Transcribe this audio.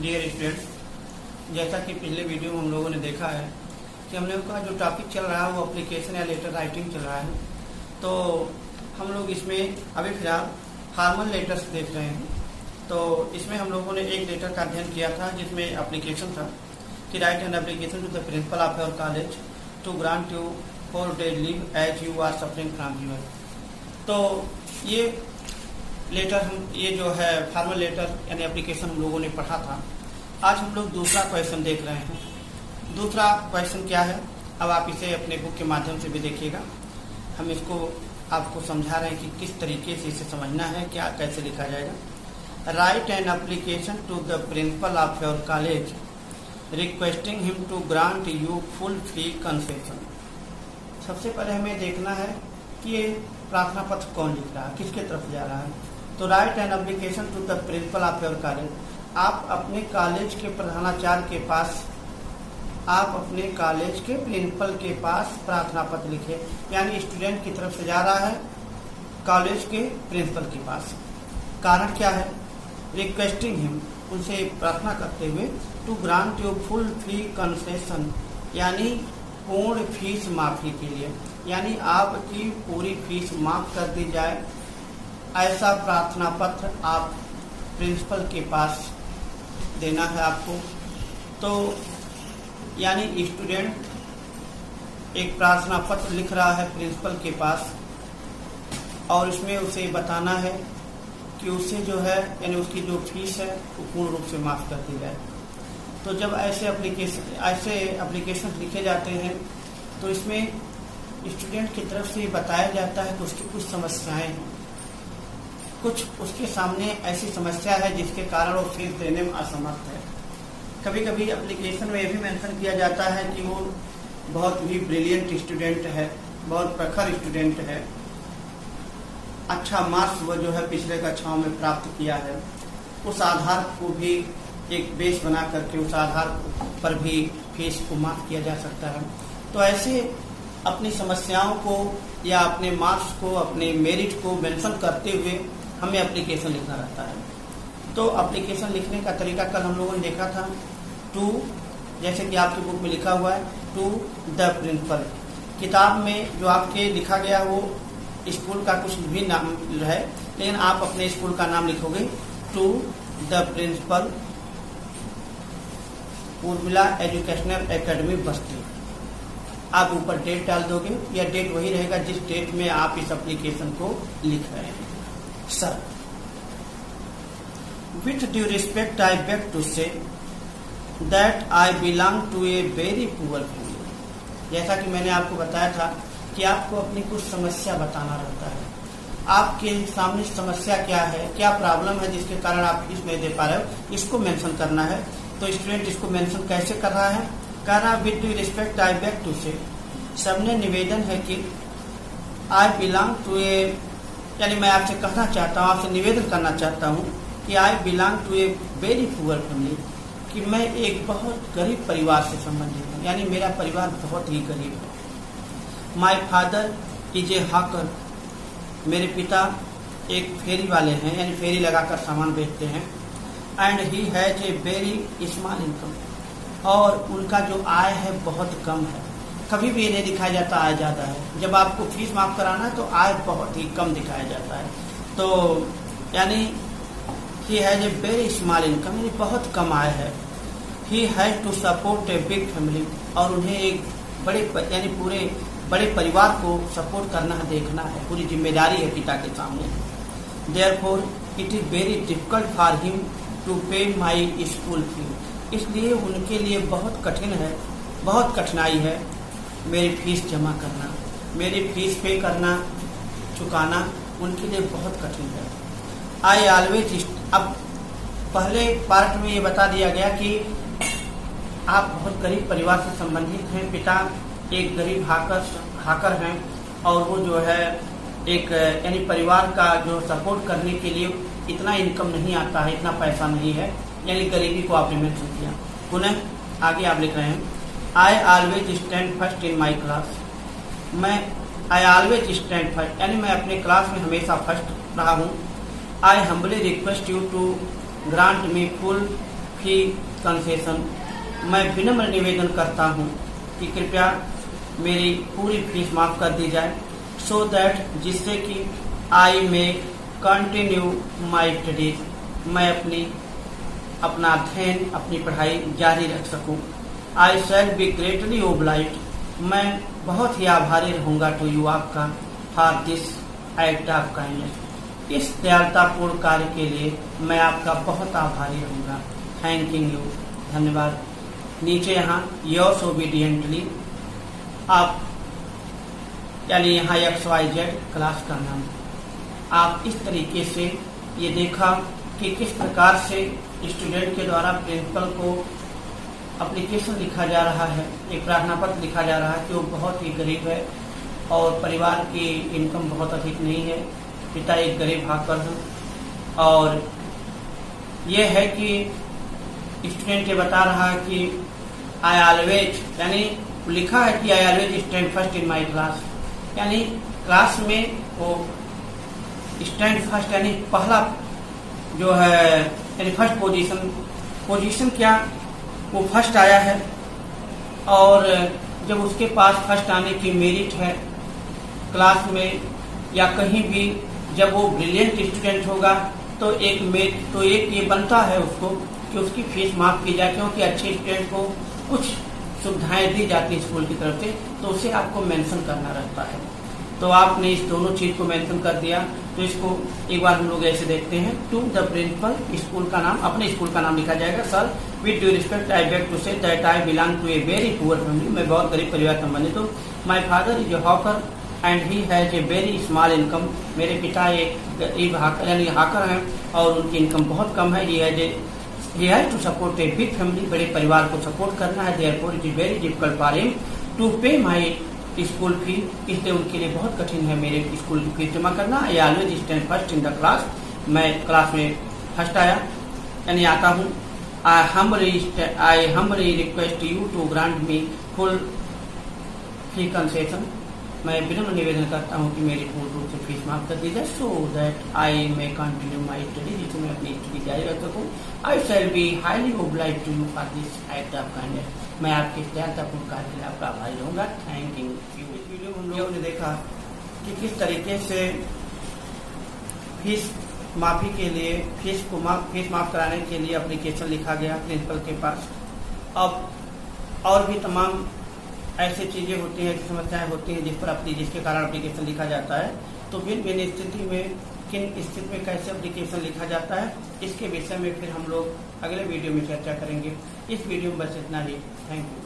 Dear students, जैसा कि पिछले वीडियो में हम लोगों ने देखा है कि हम लोगों का जो टॉपिक चल रहा है वो एप्लीकेशन या लेटर राइटिंग चल रहा है। तो हम लोग इसमें अभी फिलहाल फॉर्मल लेटर्स देख रहे हैं। तो इसमें हम लोगों ने एक लेटर का अध्ययन किया था जिसमें एप्लीकेशन था कि write an application to the principal of your college to grant you 4 days leave as you are suffering from fever. तो ये लेटर ये जो है फॉर्मल लेटर यानी एप्लीकेशन हम लोगों ने पढ़ा था। आज हम लोग दूसरा क्वेश्चन देख रहे हैं। दूसरा क्वेश्चन क्या है, अब आप इसे अपने बुक के माध्यम से भी देखिएगा। हम इसको आपको समझा रहे हैं कि किस तरीके से इसे समझना है, क्या कैसे लिखा जाएगा। Write an application to the principal of your college requesting him to grant you full free concession. सबसे पहले हमें देखना है कि ये प्रार्थना पत्र कौन लिख रहा है, किसके तरफ जा रहा है। तो write an application to the principal of your college, आप अपने कॉलेज के प्रधानाचार्य के पास, आप अपने कॉलेज के प्रिंसिपल के पास प्रार्थना पत्र लिखे, यानी स्टूडेंट की तरफ से जा रहा है कॉलेज के प्रिंसिपल के पास। कारण क्या है, रिक्वेस्टिंग हिम, उनसे प्रार्थना करते हुए, to grant you full free concession, यानी पूर्ण फीस माफी के लिए, यानी आपकी पूरी फीस माफ कर दी जाए, ऐसा प्रार्थना पत्र आप प्रिंसिपल के पास देना है आपको। तो यानी स्टूडेंट एक प्रार्थना पत्र लिख रहा है प्रिंसिपल के पास और इसमें उसे बताना है कि उसे जो है यानी उसकी जो फीस है वो पूर्ण रूप से माफ कर दी जाए। तो जब ऐसे एप्लीकेशन लिखे जाते हैं तो इसमें स्टूडेंट की तरफ से बताया जाता है कि उसकी कुछ समस्याएं हैं, कुछ उसके सामने ऐसी समस्या है जिसके कारण वो फीस देने में असमर्थ है। कभी कभी एप्लीकेशन में ये भी मेंशन किया जाता है कि वो बहुत ही ब्रिलियंट स्टूडेंट है, बहुत प्रखर स्टूडेंट है, अच्छा मार्क्स वो जो है पिछले कक्षाओं में प्राप्त किया है। उस आधार को भी एक बेस बना करके उस आधार पर भी फीस को माफ किया जा सकता है। तो ऐसे अपनी समस्याओं को या अपने मार्क्स को, अपने मेरिट को मेंशन करते हुए हमें एप्लीकेशन लिखना रहता है। तो एप्लीकेशन लिखने का तरीका कल हम लोगों ने देखा था, टू, जैसे कि आपकी बुक में लिखा हुआ है, टू द प्रिंसिपल। किताब में जो आपके लिखा गया वो स्कूल का कुछ भी नाम है, लेकिन आप अपने स्कूल का नाम लिखोगे, to the principal Urmila educational academy Basti. आप ऊपर डेट डाल दोगे, या डेट वही रहेगा जिस डेट में आप इस एप्लीकेशन को लिख रहे हैं। Sir, with due respect I beg to say that I belong to a very poor family. जैसा कि मैंने आपको बताया था कि आपको अपनी कुछ समस्या बताना रहता है। आपके सामने समस्या क्या है, क्या प्रॉब्लम है जिसके कारण आप फीस नहीं दे पा रहे हो, इसको मेंशन करना है। तो स्टूडेंट इसको मेंशन कैसे कर रहा है, कह रहा है with due respect I beg to say, सबने निवेदन है कि आई बिलोंग टू ए, यानी मैं आपसे कहना चाहता हूँ, आपसे निवेदन करना चाहता हूँ कि I belong to a very poor family, कि मैं एक बहुत गरीब परिवार से संबंधित हूँ, यानी मेरा परिवार बहुत ही गरीब है। माई फादर इज ए हॉकर, मेरे पिता एक फेरी वाले हैं, यानी फेरी लगाकर सामान बेचते हैं। And he has a very small income, और उनका जो आय है बहुत कम है। कभी भी ये नहीं दिखाया जाता आय ज़्यादा है, जब आपको फीस माफ कराना है तो आय बहुत ही कम दिखाया जाता है। तो यानी he has a very small income, यानी बहुत कम आय है। He has to support a big family, और उन्हें एक यानी पूरे बड़े परिवार को सपोर्ट करना है, देखना है, पूरी जिम्मेदारी है पिता के सामने। Therefore it is very difficult for him to pay my school fee, इसलिए उनके लिए बहुत कठिन है, बहुत कठिनाई है मेरी फीस जमा करना, मेरी फीस पे करना, चुकाना उनके लिए बहुत कठिन है। आई ऑलवेज, अब पहले पार्ट में ये बता दिया गया कि आप बहुत गरीब परिवार से संबंधित हैं, पिता एक गरीब हाकर हैं, और वो जो है एक यानी परिवार का जो सपोर्ट करने के लिए इतना इनकम नहीं आता है, इतना पैसा नहीं है, यानी गरीबी को आपने मेंशन किया। पुनः आगे आप लिख रहे हैं, I always stand first in my class, मैं आई ऑलवेज स्टैंड फर्स्ट, यानी मैं अपने क्लास में हमेशा फर्स्ट रहा हूँ। I humbly request you to grant me full fee concession मैं विनम्र निवेदन करता हूँ कि कृपया मेरी पूरी फीस माफ़ कर दी जाए, सो दैट जिससे कि आई में कंटिन्यू माई स्टडीज, मैं अपना अध्ययन, अपनी पढ़ाई जारी रख सकूं। आई शैल बी ग्रेटली ओब्लाइज्ड, मैं बहुत ही आभारी रहूंगा टू यू आपका for this act of kindness, इस दयालुतापूर्ण कार्य के लिए मैं आपका बहुत आभारी रहूंगा। थैंकिंग यू, धन्यवाद। नीचे यहाँ योर्स ओबीडियंटली, आप यानी यहाँ XYZ क्लास का नाम। आप इस तरीके से ये देखा कि किस प्रकार से स्टूडेंट के द्वारा प्रिंसिपल को एप्लीकेशन लिखा जा रहा है, एक प्रार्थना पत्र लिखा जा रहा है कि वो बहुत ही गरीब है और परिवार की इनकम बहुत अधिक नहीं है, पिता एक गरीब हाकर हैं, और ये है कि स्टूडेंट ये बता रहा है कि आई ऑलवेज, यानी लिखा है कि I always stand first in my class, यानी क्लास में वो स्टैंड फर्स्ट यानी पहला जो है, यानी फर्स्ट पोजीशन क्या वो फर्स्ट आया है, और जब उसके पास फर्स्ट आने की मेरिट है क्लास में या कहीं भी, जब वो ब्रिलियंट स्टूडेंट होगा तो एक ये बनता है उसको कि उसकी फीस माफ की जाए, क्योंकि अच्छे स्टूडेंट को कुछ सुविधाएं दी जाती है स्कूल की तरफ से, तो उसे आपको मेंशन करना रहता है। तो आपने इस दोनों चीज को मेंशन कर दिया, तो इसको एक बार हम लोग ऐसे देखते हैं। टू द प्रिंसिपल, स्कूल का नाम, अपने स्कूल का नाम लिखा जाएगा। Sir, with due respect I beg to say that I belong to a very poor family, मैं बहुत गरीब परिवार से संबंधित हूँ। My father is a hawker and he has a very small income, मेरे पिता एक गरीब हाकर यानी हाकर हैं और उनकी इनकम बहुत कम है। He has to support a big family, बड़े परिवार को सपोर्ट करना है। Therefore it is very difficult for him to pay my school fee, इसलिए उनके लिए बहुत कठिन है मेरे स्कूल की फीस जमा करना। I always stand first in the class, मैं क्लास में फर्स्ट आया यानी आता हूँ। I humbly request you to grant me full fee concession, मैं विनम्र निवेदन करता हूँ कि मेरी पूर्ण रूप से फीस माफ कर दी जाए, so that I may continue my study, जिससे मैं अपनी स्टडी जारी रख सकूँ। I shall be highly obliged to you for this act of kindness, मैं आपके दयालुतापूर्ण कार्य के लिए आपका आभारी रहूँगा। Thank you. इस वीडियो में हम लोगों ने देखा कि किस तरीके से फीस माफी के लिए, फीस माफ कराने के लिए एप्लीकेशन लिखा गया प्रिंसिपल के पास। अब और भी तमाम ऐसी चीजें होती हैं, समस्याएं होती हैं जिसके कारण एप्लीकेशन लिखा जाता है। तो भिन्न स्थिति में, किन स्थिति में कैसे एप्लीकेशन लिखा जाता है, इसके विषय में फिर हम लोग अगले वीडियो में चर्चा करेंगे। इस वीडियो में बस इतना ही। Thank you.